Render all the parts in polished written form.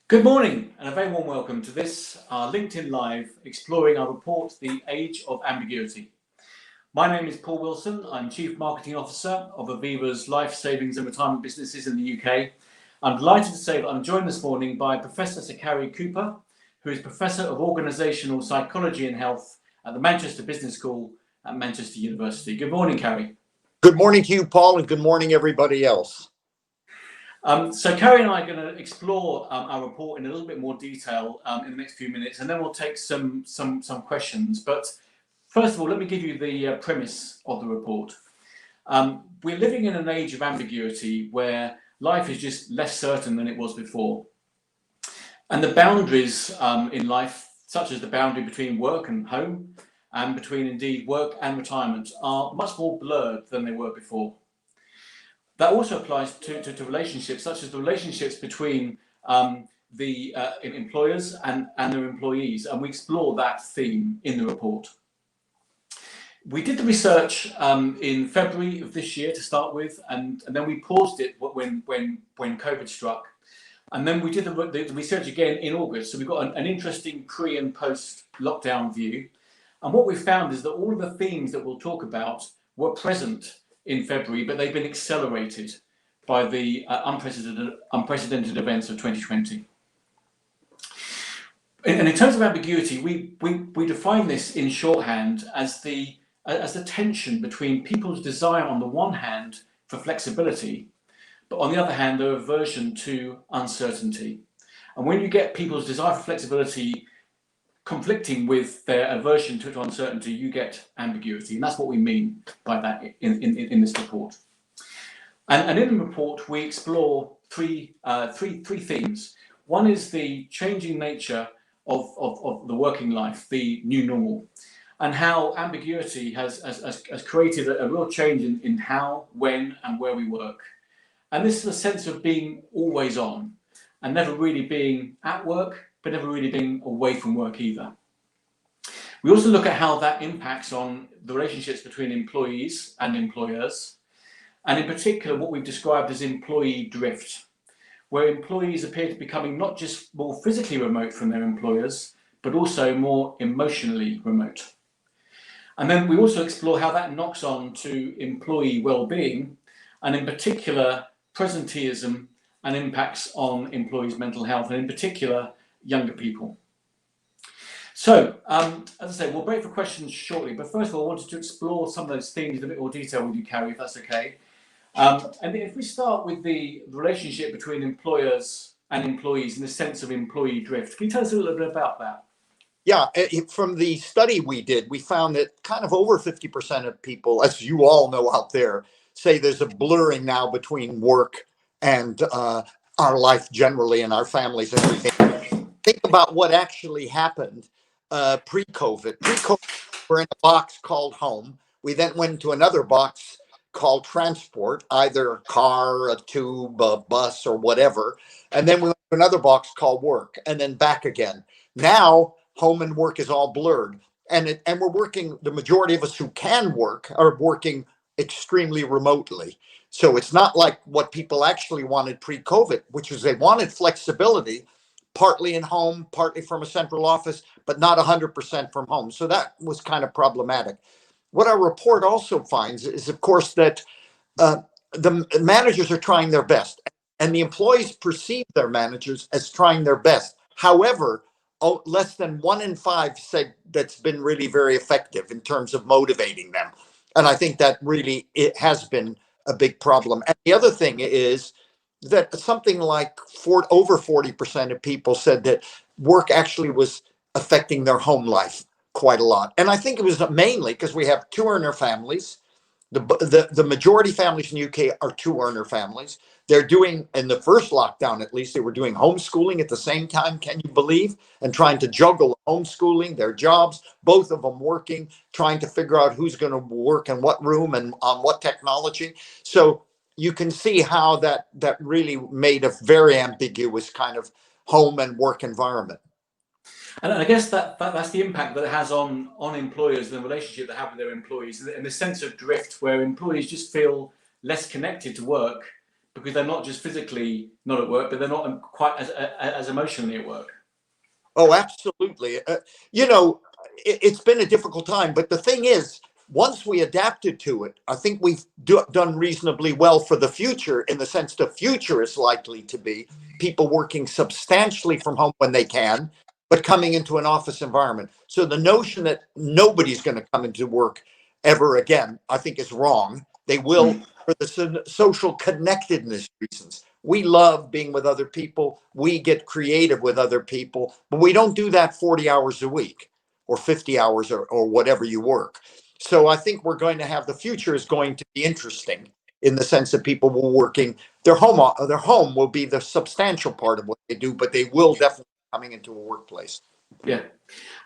Good morning and a very warm welcome to this, our LinkedIn Live, exploring our report, The Age of Ambiguity. My name is Paul Wilson. I'm Chief Marketing Officer of Aviva's life savings and retirement businesses in the UK. I'm delighted to say that I'm joined this morning by Professor Sir Cary Cooper, who is Professor of Organisational Psychology and Health at the Manchester Business School at Manchester University. Good morning, Cary. Good morning to you, Paul, and good morning, everybody else. So Cary and I are going to explore our report in a little bit more detail in the next few minutes, and then we'll take some questions. But first of all, let me give you the premise of the report. We're living in an age of ambiguity where life is just less certain than it was before. And the boundaries in life, such as the boundary between work and home, and between indeed work and retirement, are much more blurred than they were before. That also applies to relationships, such as the relationships between the employers and their employees, and we explore that theme in the report. We did the research in February of this year to start with, and then we paused it when COVID struck, and then we did the research again in August. So we've got an interesting pre and post lockdown view, and what we found is that all of the themes that we'll talk about were present in February, but they've been accelerated by the unprecedented events of 2020. And in terms of ambiguity, we define this in shorthand as the tension between people's desire on the one hand for flexibility, but on the other hand, their aversion to uncertainty. And when you get people's desire for flexibility conflicting with their aversion to uncertainty, you get ambiguity, and that's what we mean by that in this report. And in the report, we explore three themes. One is the changing nature of the working life, the new normal, and how ambiguity has created a real change in how, when, and where we work. And this is a sense of being always on, and never really being at work, but never really being away from work either. We also look at how that impacts on the relationships between employees and employers, and in particular what we've described as employee drift, where employees appear to be becoming not just more physically remote from their employers, but also more emotionally remote. And then we also explore how that knocks on to employee well-being, and in particular presenteeism and impacts on employees' mental health, and in particular younger people. So, as I say, we'll break for questions shortly, but first of all, I wanted to explore some of those themes in a bit more detail with you, Cary, if that's okay. And if we start with the relationship between employers and employees in the sense of employee drift, can you tell us a little bit about that? Yeah, from the study we did, we found that kind of over 50% of people, as you all know out there, say there's a blurring now between work and our life generally and our families and everything. Think about what actually happened pre-COVID. Pre-COVID, we're in a box called home. We then went to another box called transport, either a car, a tube, a bus, or whatever. And then we went to another box called work, and then back again. Now, home and work is all blurred. And we're working, the majority of us who can work are working extremely remotely. So it's not like what people actually wanted pre-COVID, which is they wanted flexibility, partly in home, partly from a central office, but not 100% from home. So that was kind of problematic. What our report also finds is, of course, that the managers are trying their best, and the employees perceive their managers as trying their best. However, less than 1 in 5 said that's been really very effective in terms of motivating them. And I think that really it has been a big problem. And the other thing is that something like over 40% of people said that work actually was affecting their home life quite a lot. And I think it was mainly because we have 2-earner families. The majority families in the UK are 2-earner families. They're doing, in the first lockdown at least, they were doing homeschooling at the same time, can you believe? And trying to juggle homeschooling, their jobs, both of them working, trying to figure out who's going to work in what room and on what technology. So you can see how that really made a very ambiguous kind of home and work environment. And I guess that's the impact that it has on employers and the relationship they have with their employees, and the sense of drift where employees just feel less connected to work, because they're not just physically not at work, but they're not quite as emotionally at work. Oh, absolutely. You know, it's been a difficult time, but the thing is, once we adapted to it, I think we've done reasonably well for the future, in the sense the future is likely to be people working substantially from home when they can, but coming into an office environment. So the notion that nobody's going to come into work ever again, I think is wrong. They will, for the social connectedness reasons. We love being with other people. We get creative with other people, but we don't do that 40 hours a week or 50 hours or whatever you work. So I think we're going to have, the future is going to be interesting, in the sense that people will working, their home will be the substantial part of what they do, but they will definitely be coming into a workplace. Yeah.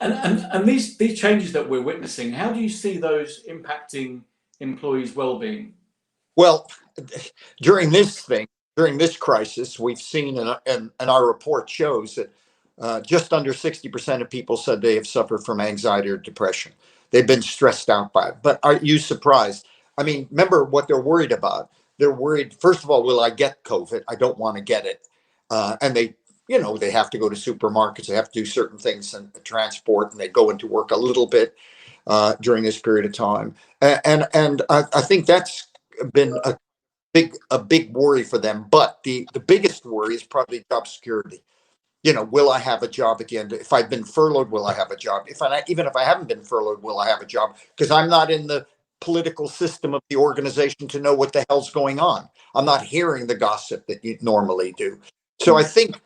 And these changes that we're witnessing, how do you see those impacting employees' well-being? Well, during this crisis, we've seen, and our report shows that just under 60% of people said they have suffered from anxiety or depression. They've been stressed out by it. But are you surprised? I mean, remember what they're worried about. They're worried, first of all, will I get COVID? I don't want to get it. And they, they have to go to supermarkets. They have to do certain things and transport, and they go into work a little bit during this period of time. And I think that's been a big worry for them. But the biggest worry is probably job security. Will I have a job at the end? If I've been furloughed, will I have a job? Even if I haven't been furloughed, will I have a job? Because I'm not in the political system of the organization to know what the hell's going on. I'm not hearing the gossip that you normally do. So I think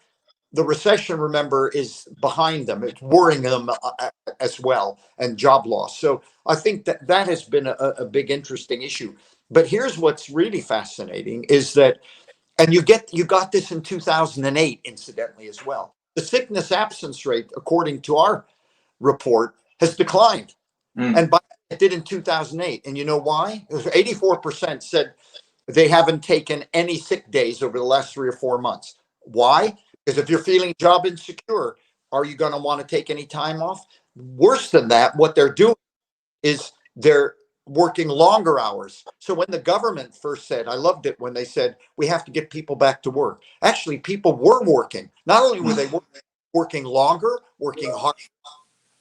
the recession, remember, is behind them. It's worrying them as well, and job loss. So I think that has been a big, interesting issue. But here's what's really fascinating is that, and you got this in 2008, incidentally, as well. The sickness absence rate, according to our report, has declined. And it did in 2008. And you know why? 84% said they haven't taken any sick days over the last 3 or 4 months. Why? Because if you're feeling job insecure, are you going to want to take any time off? Worse than that, what they're doing is they're working longer hours. So when the government first said, I loved it when they said, we have to get people back to work. Actually, people were working. Not only were they working longer, working hard,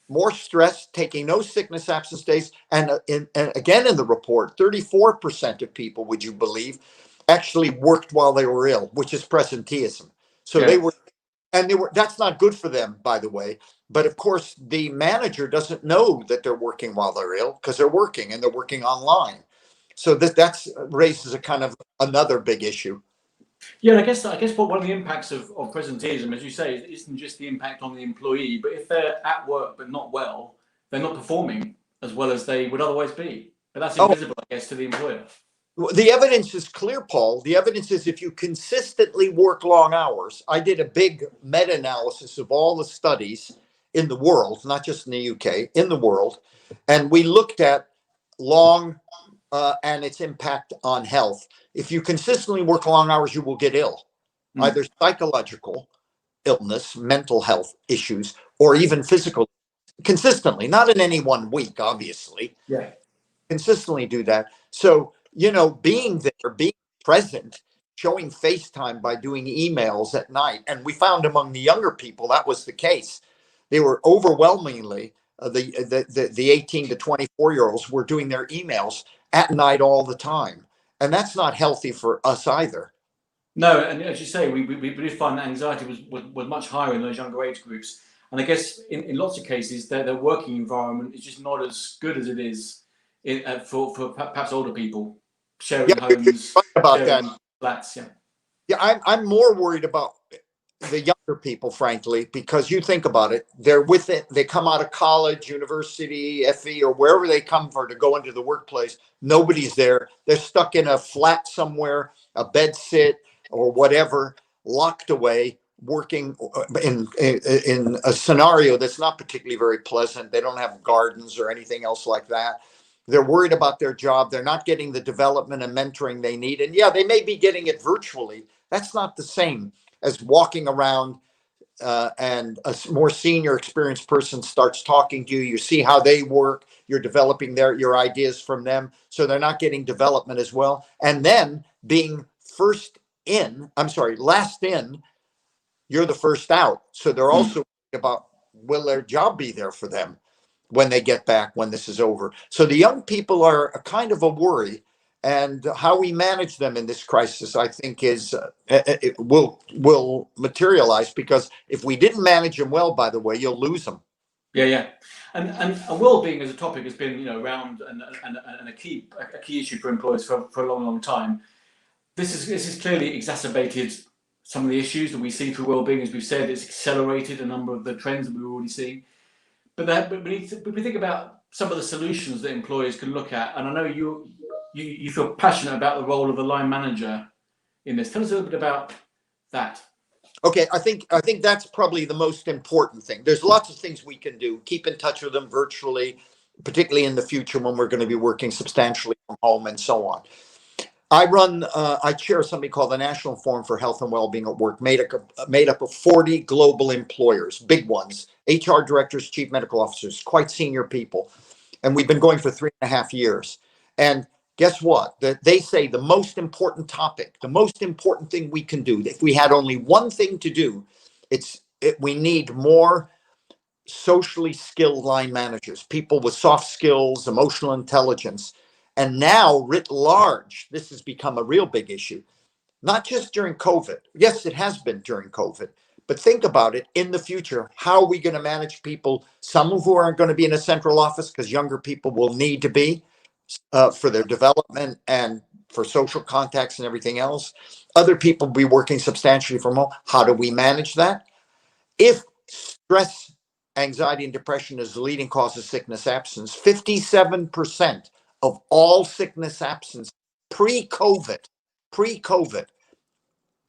more stress, taking no sickness absence days. And again, in the report, 34% of people, would you believe, actually worked while they were ill, which is presenteeism. So they were, that's not good for them, by the way. But of course, the manager doesn't know that they're working while they're ill, because they're working, and they're working online. So that's raises a kind of another big issue. Yeah, I guess what one of the impacts of presenteeism, as you say, isn't just the impact on the employee, but if they're at work but not well, they're not performing as well as they would otherwise be. But that's invisible, I guess, to the employer. The evidence is clear, Paul. The evidence is, if you consistently work long hours, I did a big meta-analysis of all the studies in the world, not just in the UK, in the world, and we looked at long and its impact on health. If you consistently work long hours, you will get ill, either psychological illness, mental health issues, or even physical, consistently, not in any one week, obviously. Yeah. Consistently do that. So, being there, being present, showing FaceTime by doing emails at night. And we found among the younger people, that was the case. They were overwhelmingly, the 18 to 24-year-olds were doing their emails at night all the time. And that's not healthy for us either. No, and as you say, we did find that anxiety was much higher in those younger age groups. And I guess in lots of cases, their working environment is just not as good as it is for perhaps older people, sharing homes, Right about sharing that. flats. Yeah, I'm more worried about the younger people, frankly, because you think about it, they're with it. They come out of college, university, FE, or wherever they come from to go into the workplace. Nobody's there. They're stuck in a flat somewhere, a bed sit or whatever, locked away, working in a scenario that's not particularly very pleasant. They don't have gardens or anything else like that. They're worried about their job. They're not getting the development and mentoring they need. And yeah, they may be getting it virtually. That's not the same as walking around and a more senior experienced person starts talking to you. You see how they work. You're developing your ideas from them. So they're not getting development as well. And then being first last in, you're the first out. So they're also worried about, will their job be there for them when they get back, when this is over? So the young people are a kind of a worry, and how we manage them in this crisis, I think, is it will materialize, because if we didn't manage them well, by the way, you'll lose them. Yeah. And well-being as a topic has been, around and a key issue for employers for a long time. This is clearly exacerbated some of the issues that we see through well-being. As we've said, it's accelerated a number of the trends that we were already seeing. But we think about some of the solutions that employers can look at, and I know you feel passionate about the role of a line manager in this. Tell us a little bit about that. Okay, I think that's probably the most important thing. There's lots of things we can do. Keep in touch with them virtually, particularly in the future when we're going to be working substantially from home and so on. I chair something called the National Forum for Health and Wellbeing at Work, made up of 40 global employers, big ones, HR directors, chief medical officers, quite senior people. And we've been going for 3.5 years. And guess what? They say the most important topic, the most important thing we can do, if we had only one thing to do, we need more socially skilled line managers, people with soft skills, emotional intelligence. And now, writ large, this has become a real big issue, not just during COVID. Yes, it has been during COVID, but think about it in the future. How are we going to manage people, some of who aren't going to be in a central office because younger people will need to be for their development and for social contacts and everything else. Other people will be working substantially from home. How do we manage that? If stress, anxiety, and depression is the leading cause of sickness absence, 57% of all sickness absence pre-COVID,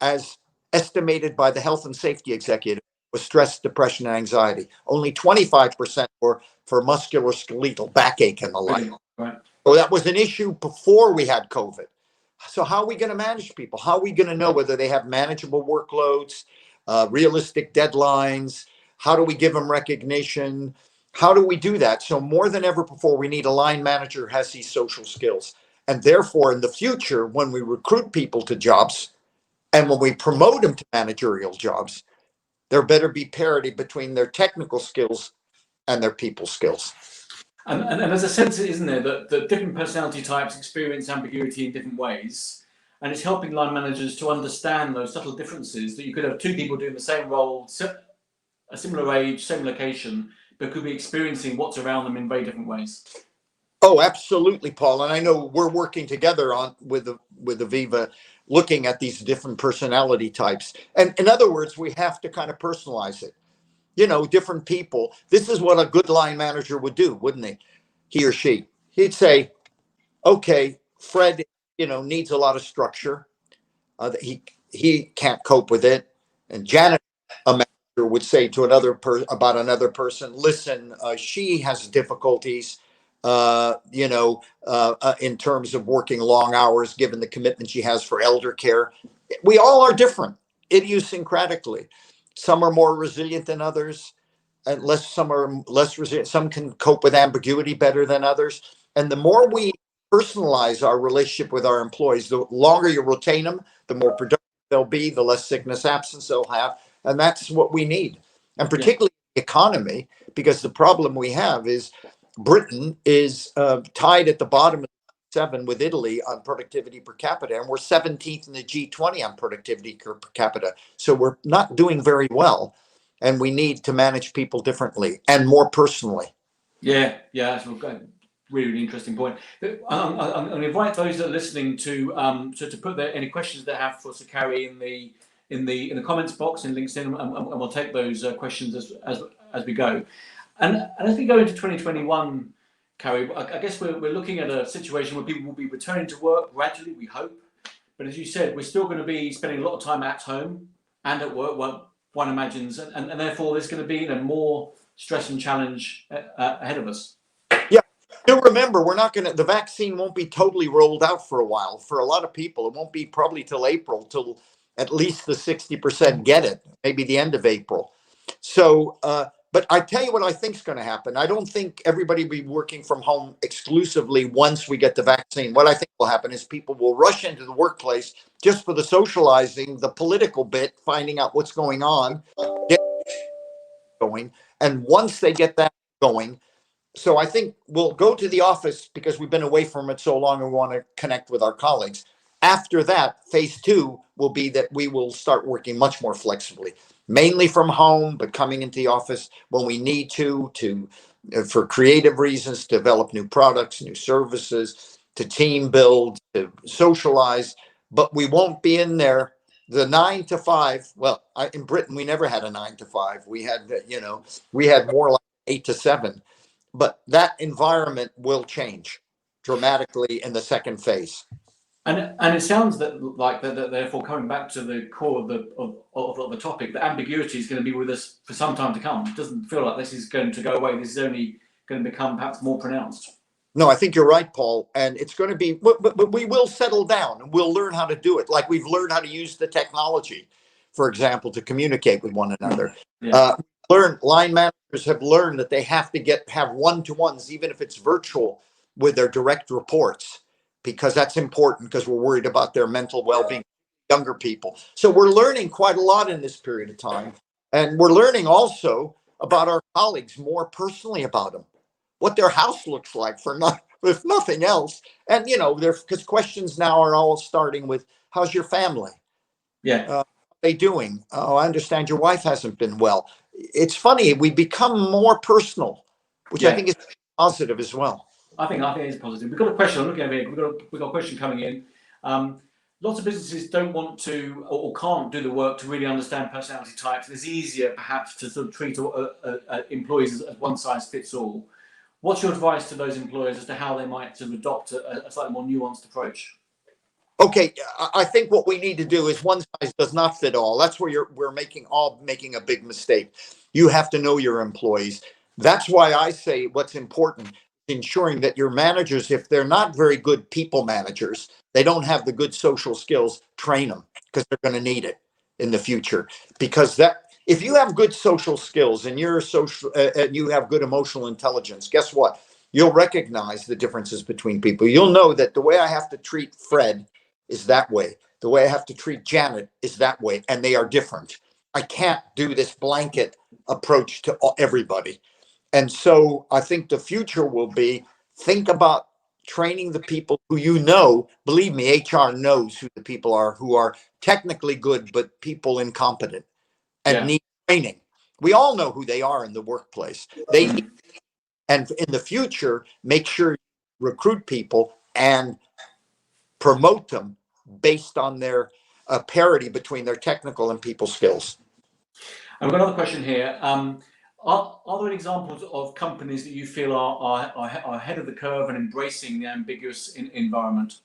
as estimated by the health and safety executive, was stress, depression, and anxiety. Only 25% were for musculoskeletal backache and the like. Right. So that was an issue before we had COVID. So how are we going to manage people? How are we going to know whether they have manageable workloads, realistic deadlines? How do we give them recognition? How do we do that? So more than ever before, we need a line manager who has these social skills. And therefore, in the future, when we recruit people to jobs and when we promote them to managerial jobs, there better be parity between their technical skills and their people skills. And there's a sense, isn't there, that different personality types experience ambiguity in different ways. And it's helping line managers to understand those subtle differences, that you could have two people doing the same role, a similar age, same location, but could be experiencing what's around them in very different ways. Oh, absolutely, Paul. And I know we're working together with Aviva, looking at these different personality types. And in other words, we have to kind of personalize it. Different people. This is what a good line manager would do, wouldn't he? He or she. He'd say, okay, Fred, needs a lot of structure. He can't cope with it. And Janet, a manager, would say to about another person, listen, she has difficulties, in terms of working long hours, given the commitment she has for elder care. We all are different, idiosyncratically. Some are more resilient than others, and some are less resilient. Some can cope with ambiguity better than others. And the more we personalize our relationship with our employees, the longer you retain them, the more productive they'll be, the less sickness absence they'll have. And that's what we need. And particularly the economy, because the problem we have is Britain is tied at the bottom of 7 with Italy on productivity per capita, and we're 17th in the G20 on productivity per capita. So we're not doing very well, and we need to manage people differently and more personally. Yeah, that's a really interesting point. I'm going to invite those that are listening to put any questions they have for Sir Cary in the comments box in LinkedIn, and we'll take those questions as we go. And as we go into 2021, Cary, I guess we're looking at a situation where people will be returning to work gradually, we hope. But as you said, we're still going to be spending a lot of time at home and at work, one imagines, and therefore there's going to be more stress and challenge ahead of us. Yeah. Do remember, the vaccine won't be totally rolled out for a while. For a lot of people, it won't be probably till April, till at least the 60% get it, maybe the end of April. So, But I tell you what I think is going to happen. I don't think everybody will be working from home exclusively once we get the vaccine. What I think will happen is people will rush into the workplace just for the socializing, the political bit, finding out what's going on, get going. And once they get that going, so I think we'll go to the office because we've been away from it so long and we want to connect with our colleagues. After that, phase two will be that we will start working much more flexibly, mainly from home, but coming into the office when we need to for creative reasons, to develop new products, new services, to team build, to socialize. But we won't be in there the 9 to 5. Well, in Britain, we never had a 9 to 5. We had, we had more like 8 to 7. But that environment will change dramatically in the second phase. And it sounds that like that therefore coming back to the core of the topic, the ambiguity is going to be with us for some time to come. It doesn't feel like this is going to go away. This is only going to become perhaps more pronounced. No, I think you're right, Paul. And it's going to be, but we will settle down and we'll learn how to do it. Like we've learned how to use the technology, for example, to communicate with one another. Yeah. Line managers have learned that they have to have one-to-ones, even if it's virtual, with their direct reports, because that's important because we're worried about their mental well-being, younger people. So we're learning quite a lot in this period of time. And we're learning also about our colleagues, more personally about them, what their house looks like if nothing else. And, because questions now are all starting with, how's your family? Yeah. What are they doing? Oh, I understand your wife hasn't been well. It's funny, we become more personal, which I think is positive as well. I think it is positive. We've got a question. I'm looking over here. We've got a question coming in. Lots of businesses don't want to or can't do the work to really understand personality types. It's easier perhaps to sort of treat employees as one size fits all. What's your advice to those employers as to how they might sort of adopt a slightly more nuanced approach? Okay, I think what we need to do is one size does not fit all. That's where we're making a big mistake. You have to know your employees. That's why I say what's important, ensuring that your managers, if they're not very good people managers, they don't have the good social skills, train them because they're going to need it in the future. Because if you have good social skills and you're social and you have good emotional intelligence, guess what? You'll recognize the differences between people. You'll know that the way I have to treat Fred is that way. The way I have to treat Janet is that way, and they are different. I can't do this blanket approach to everybody. And so I think the future will be, think about training the people who believe me, HR knows who the people are who are technically good, but people incompetent and need training. We all know who they are in the workplace. And in the future, make sure you recruit people and promote them based on their parity between their technical and people skills. I've got another question here. Are there examples of companies that you feel are ahead of the curve and embracing the ambiguous environment?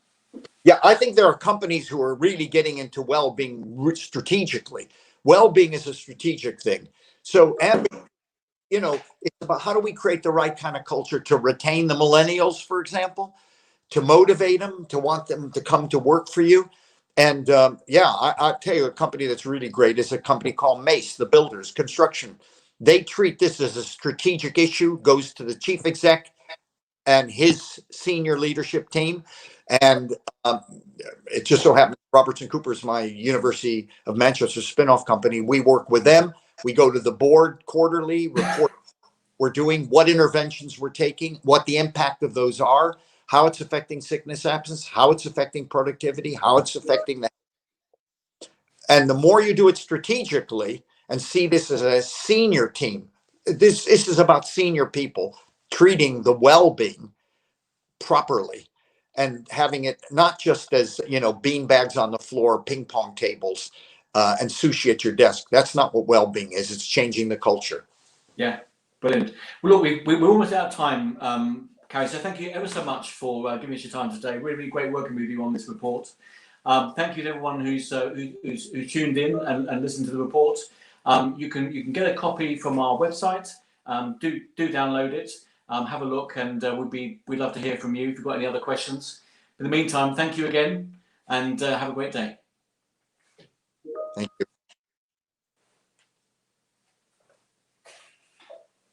Yeah, I think there are companies who are really getting into well-being strategically. Well-being is a strategic thing. So, it's about how do we create the right kind of culture to retain the millennials, for example, to motivate them, to want them to come to work for you. And I'll tell you, a company that's really great is a company called Mace, the builders, construction. They treat this as a strategic issue, goes to the chief exec and his senior leadership team. And it just so happens Robertson Cooper is my University of Manchester spinoff company. We work with them. We go to the board quarterly, report we're doing, what interventions we're taking, what the impact of those are, how it's affecting sickness absence, how it's affecting productivity, how it's affecting that. And the more you do it strategically and see this as a senior team, this is about senior people treating the well-being properly and having it not just as, bean bags on the floor, ping pong tables, and sushi at your desk. That's not what well-being is. It's changing the culture. Yeah, brilliant. Well, look, we're almost out of time, Cary, so thank you ever so much for giving us your time today. Really great working with you on this report. Thank you to everyone who's tuned in and listened to the report. You can get a copy from our website. Do download it. Have a look, and we'd love to hear from you if you've got any other questions. In the meantime, thank you again, and have a great day. Thank you.